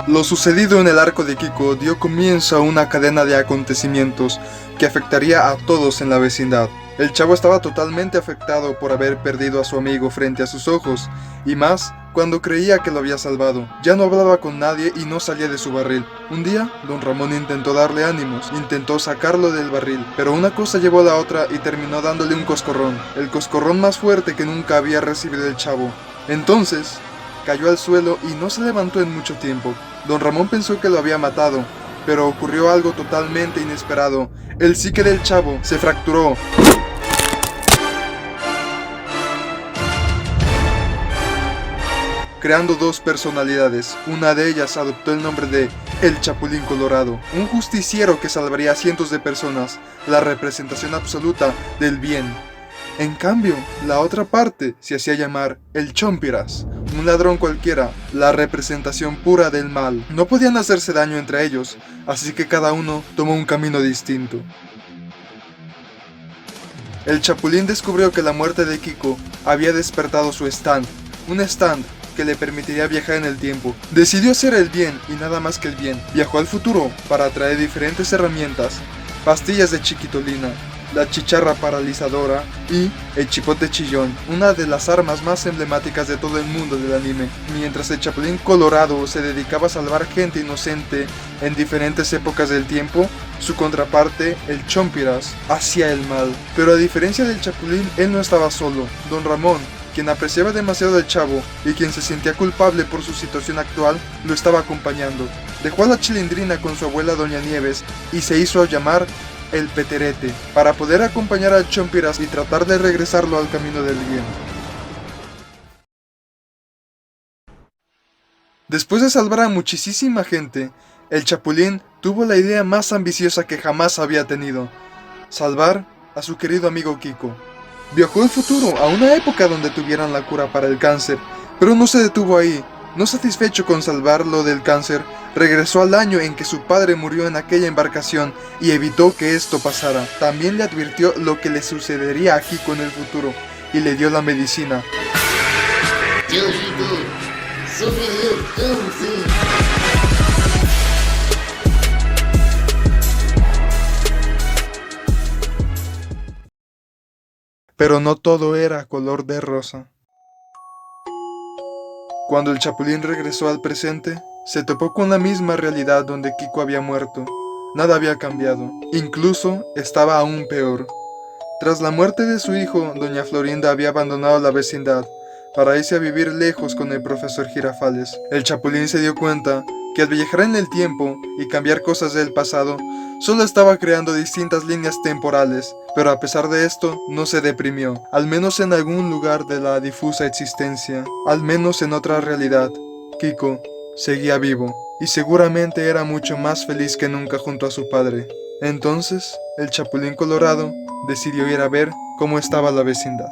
Lo sucedido en el arco de Kiko dio comienzo a una cadena de acontecimientos que afectaría a todos en la vecindad. El chavo estaba totalmente afectado por haber perdido a su amigo frente a sus ojos, y más cuando creía que lo había salvado. Ya no hablaba con nadie y no salía de su barril. Un día, don Ramón intentó darle ánimos, intentó sacarlo del barril, pero una cosa llevó a la otra y terminó dándole un coscorrón, el coscorrón más fuerte que nunca había recibido el chavo. Entonces, cayó al suelo y no se levantó en mucho tiempo. Don Ramón pensó que lo había matado, pero ocurrió algo totalmente inesperado. El psique del chavo se fracturó. Creando dos personalidades. Una de ellas adoptó el nombre de El Chapulín Colorado, un justiciero que salvaría a cientos de personas, la representación absoluta del bien. En cambio, la otra parte se hacía llamar El Chompiras, un ladrón cualquiera, la representación pura del mal. No podían hacerse daño entre ellos, así que cada uno tomó un camino distinto. El Chapulín descubrió que la muerte de Kiko había despertado su stand, un stand que le permitiría viajar en el tiempo. Decidió hacer el bien y nada más que el bien. Viajó al futuro para traer diferentes herramientas, pastillas de chiquitolina, la chicharra paralizadora y el chipote chillón, una de las armas más emblemáticas de todo el mundo del anime. Mientras el Chapulín Colorado se dedicaba a salvar gente inocente en diferentes épocas del tiempo, su contraparte, el Chompiras, hacía el mal. Pero a diferencia del Chapulín, él no estaba solo. Don Ramón, quien apreciaba demasiado al chavo y quien se sentía culpable por su situación actual, lo estaba acompañando. Dejó a la Chilindrina con su abuela Doña Nieves y se hizo llamar el Peterete, para poder acompañar al Chompiras y tratar de regresarlo al camino del bien. Después de salvar a muchísima gente, el Chapulín tuvo la idea más ambiciosa que jamás había tenido: salvar a su querido amigo Kiko. Viajó al futuro, a una época donde tuvieran la cura para el cáncer, pero no se detuvo ahí. No satisfecho con salvarlo del cáncer, regresó al año en que su padre murió en aquella embarcación y evitó que esto pasara. También le advirtió lo que le sucedería a Kiko en el futuro y le dio la medicina. Pero no todo era color de rosa. Cuando el Chapulín regresó al presente, se topó con la misma realidad donde Kiko había muerto. Nada había cambiado, incluso estaba aún peor. Tras la muerte de su hijo, doña Florinda había abandonado la vecindad para irse a vivir lejos con el profesor Girafales. El Chapulín se dio cuenta que al viajar en el tiempo y cambiar cosas del pasado, solo estaba creando distintas líneas temporales, pero a pesar de esto, no se deprimió, al menos en algún lugar de la difusa existencia, al menos en otra realidad. Kiko seguía vivo, y seguramente era mucho más feliz que nunca junto a su padre. Entonces, el Chapulín Colorado decidió ir a ver cómo estaba la vecindad.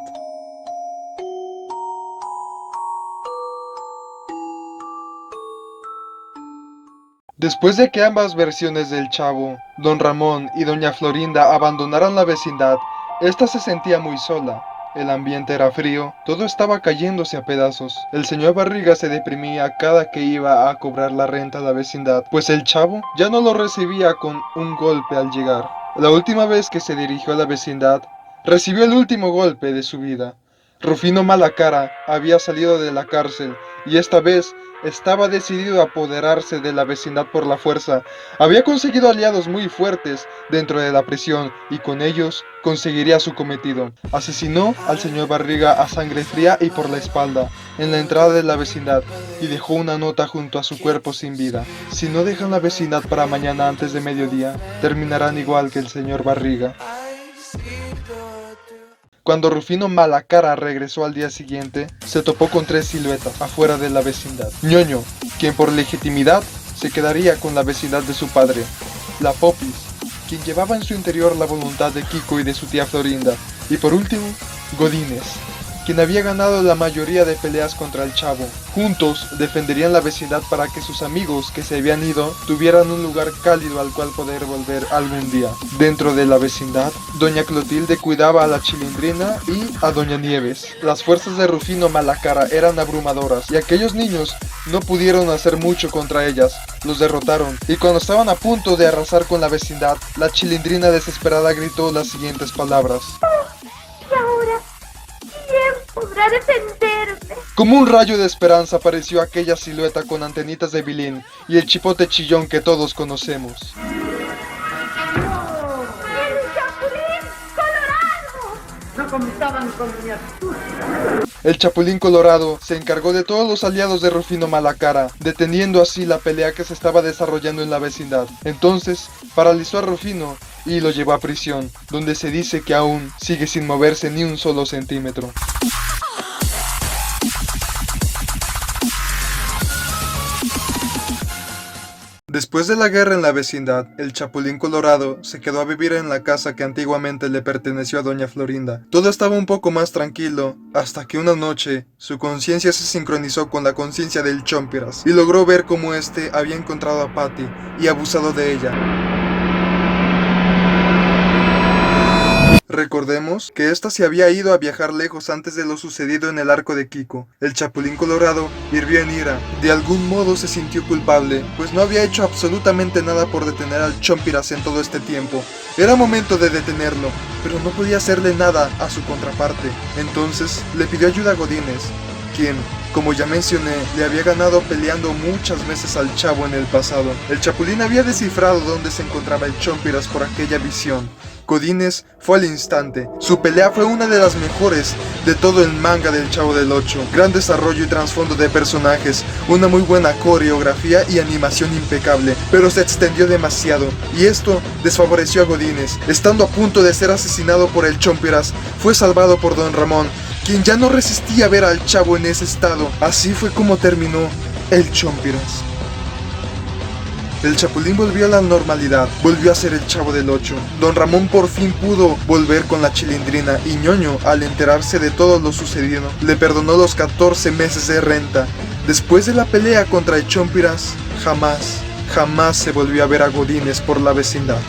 Después de que ambas versiones del Chavo, Don Ramón y Doña Florinda abandonaran la vecindad, esta se sentía muy sola. El ambiente era frío, todo estaba cayéndose a pedazos. El señor Barriga se deprimía cada que iba a cobrar la renta a la vecindad, pues el Chavo ya no lo recibía con un golpe al llegar. La última vez que se dirigió a la vecindad, recibió el último golpe de su vida. Rufino Malacara había salido de la cárcel y esta vez estaba decidido a apoderarse de la vecindad por la fuerza. Había conseguido aliados muy fuertes dentro de la prisión y con ellos conseguiría su cometido. Asesinó al señor Barriga a sangre fría y por la espalda, en la entrada de la vecindad, y dejó una nota junto a su cuerpo sin vida. Si no dejan la vecindad para mañana antes de mediodía, terminarán igual que el señor Barriga. Cuando Rufino Malacara regresó al día siguiente, se topó con tres siluetas afuera de la vecindad. Ñoño, quien por legitimidad se quedaría con la vecindad de su padre. La Popis, quien llevaba en su interior la voluntad de Kiko y de su tía Florinda. Y por último, Godínez, quien había ganado la mayoría de peleas contra el Chavo. Juntos defenderían la vecindad para que sus amigos que se habían ido tuvieran un lugar cálido al cual poder volver algún día. Dentro de la vecindad, doña Clotilde cuidaba a la Chilindrina y a doña Nieves. Las fuerzas de Rufino Malacara eran abrumadoras y aquellos niños no pudieron hacer mucho contra ellas. Los derrotaron y cuando estaban a punto de arrasar con la vecindad, la Chilindrina desesperada gritó las siguientes palabras. ¿Y ahora quién podrá defenderme? Como un rayo de esperanza apareció aquella silueta con antenitas de vilín y el chipote chillón que todos conocemos. ¡El Chapulín Colorado! No contaban con mi astucia. El Chapulín Colorado se encargó de todos los aliados de Rufino Malacara, deteniendo así la pelea que se estaba desarrollando en la vecindad. Entonces, paralizó a Rufino y lo llevó a prisión, donde se dice que aún sigue sin moverse ni un solo centímetro. Después de la guerra en la vecindad, el Chapulín Colorado se quedó a vivir en la casa que antiguamente le perteneció a doña Florinda. Todo estaba un poco más tranquilo, hasta que una noche, su conciencia se sincronizó con la conciencia del Chompiras, y logró ver cómo éste había encontrado a Patty y abusado de ella. Recordemos que ésta se había ido a viajar lejos antes de lo sucedido en el arco de Kiko. El Chapulín Colorado hirvió en ira. De algún modo se sintió culpable, pues no había hecho absolutamente nada por detener al Chompiras en todo este tiempo. Era momento de detenerlo, pero no podía hacerle nada a su contraparte. Entonces le pidió ayuda a Godínez, quien, como ya mencioné, le había ganado peleando muchas veces al Chavo en el pasado. El Chapulín había descifrado dónde se encontraba el Chompiras por aquella visión. Godínez fue al instante. Su pelea fue una de las mejores de todo el manga del Chavo del Ocho. Gran desarrollo y trasfondo de personajes, una muy buena coreografía y animación impecable, pero se extendió demasiado, y esto desfavoreció a Godínez. Estando a punto de ser asesinado por el Chompiras, fue salvado por Don Ramón, quien ya no resistía ver al Chavo en ese estado. Así fue como terminó el Chompiras. El Chapulín volvió a la normalidad, volvió a ser el Chavo del Ocho. Don Ramón por fin pudo volver con la Chilindrina y Ñoño, al enterarse de todo lo sucedido, le perdonó los 14 meses de renta. Después de la pelea contra el Chompiras, jamás se volvió a ver a Godínez por la vecindad.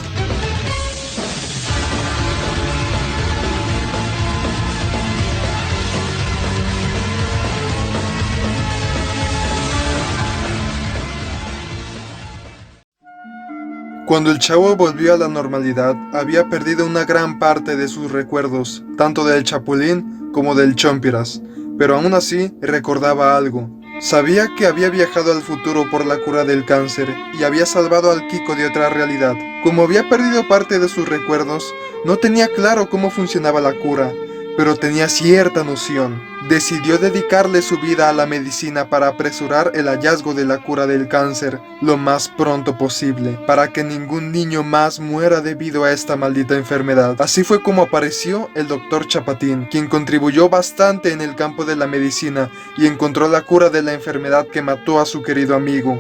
Cuando el Chavo volvió a la normalidad, había perdido una gran parte de sus recuerdos, tanto del Chapulín como del Chompiras, pero aún así recordaba algo. Sabía que había viajado al futuro por la cura del cáncer y había salvado al Kiko de otra realidad. Como había perdido parte de sus recuerdos, no tenía claro cómo funcionaba la cura, pero tenía cierta noción. Decidió dedicarle su vida a la medicina para apresurar el hallazgo de la cura del cáncer lo más pronto posible, para que ningún niño más muera debido a esta maldita enfermedad. Así fue como apareció el Dr. Chapatín, quien contribuyó bastante en el campo de la medicina y encontró la cura de la enfermedad que mató a su querido amigo.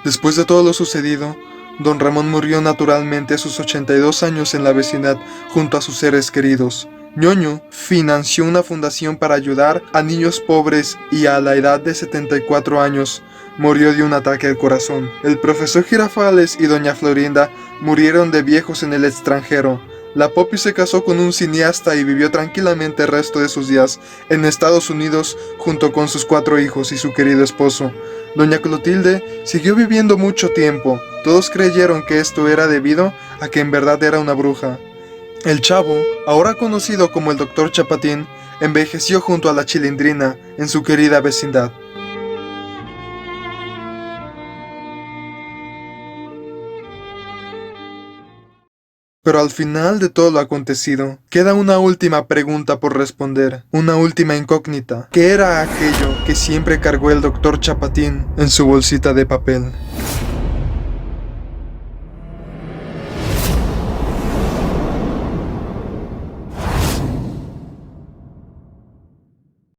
Después de todo lo sucedido, Don Ramón murió naturalmente a sus 82 años en la vecindad junto a sus seres queridos. Ñoño financió una fundación para ayudar a niños pobres y a la edad de 74 años murió de un ataque al corazón. El profesor Girafales y doña Florinda murieron de viejos en el extranjero. La Poppy se casó con un cineasta y vivió tranquilamente el resto de sus días en Estados Unidos junto con sus 4 hijos y su querido esposo. Doña Clotilde siguió viviendo mucho tiempo. Todos creyeron que esto era debido a que en verdad era una bruja. El Chavo, ahora conocido como el Dr. Chapatín, envejeció junto a la Chilindrina en su querida vecindad. Pero al final de todo lo acontecido, queda una última pregunta por responder, una última incógnita. ¿Qué era aquello que siempre cargó el Dr. Chapatín en su bolsita de papel?